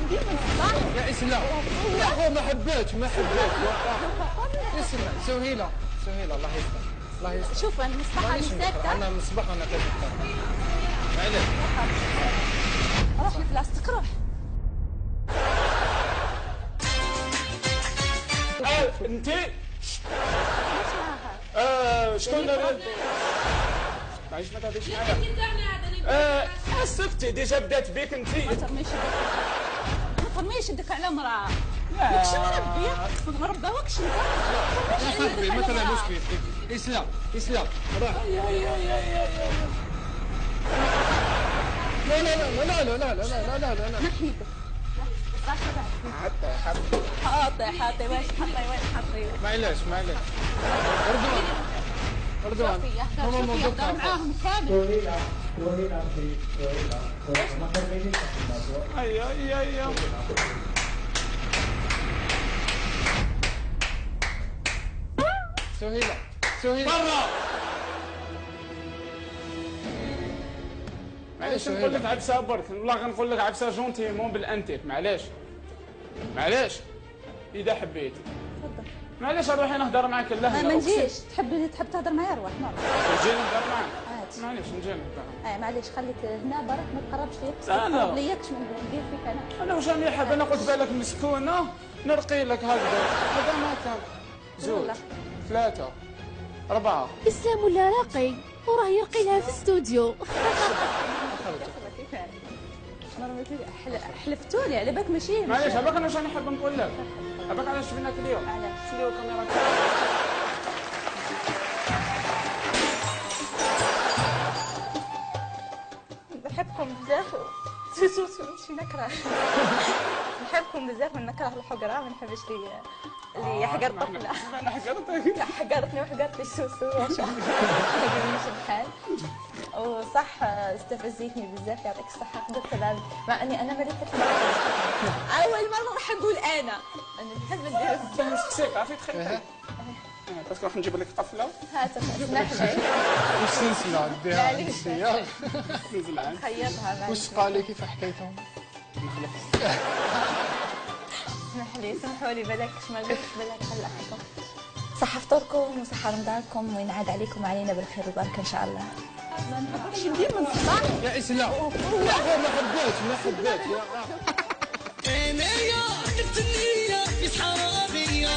ديما نصدعني يا اسلام لا هو ما حبيتش اسمع سهيلة الله يسلمك الله يسلمك. شوف انا مصباح انا ساكته. انا مصباح انا كذا معليش روح لبلاستيك روح. انتي ليش معاها؟ شكون معليش ما تهضريش معايا. سكتي ديجا بدات بك انتي. ما ترميش يدك على امرأة. لا لك شنو ربي؟ ما رباوكش انت. يا صاحبي ما تلعبوش فيه. اسلام راح. لا نحي يدك. حاطي وين حاطي. معليش رضوان شوفي يهدر معاهم كامل. ايوه سهيلة برا. معليش نقول لك عبسه برك والله غنقول لك عبسه جونتيمون بالانتيك. معليش اذا حبيت تفضل. معليش روحي نهضر معاك اللهجه. ما نجيش. تحب تهضر معايا روح نروح. نجي نهضر معاك. عادي. معليش نجي نهضر. معليش خليك هنا برك ما تقربش ليا. لا. ما تقربليكش ندير فيك انا واش راني حاب انا قلت بالك مسكونه نرقي لك هكذا. هذا ما كان. 2 3 4. اسلام ولا راقي وراه يرقي لها في الاستوديو. حلفتولي على بالك ماشي. معليش هباك انا واش راني حاب نقول لك. هباك علاش بينك اليوم. علاش؟ خليو الكاميرا. بحبكم بزاف. شي نكره. نحبكم بزاف ونكره الحقره. ما نحبش اللي يحقر طفله. انا حقرتك. حقرتني وحقرت سوسو ما شاء الله. ماشي الحال. وصح استفزيتني بزاف يعطيك الصحة. قلت لها مع اني انا ملكة اول مرة راح اقول انا نحب ندير. نسقسيك عرفتي تخيل. باسكو راح نجيب لك طفله. هات اسمح لي. وش سلسلة ديها السيارة نزل عن خيطها. وش قال لي كيف حكيتهم؟ اسمح لي سمحوا لي بلاك ما قلتش بلاك خلعكم. صحة فطوركم وصحة رمضانكم وينعاد عليكم وعلينا بالخير والبركة ان شاء الله. ما نحبكش ديما نصدعني. يا اسلام لا هو ما حبيتش انا يا نفتني يا في حرامي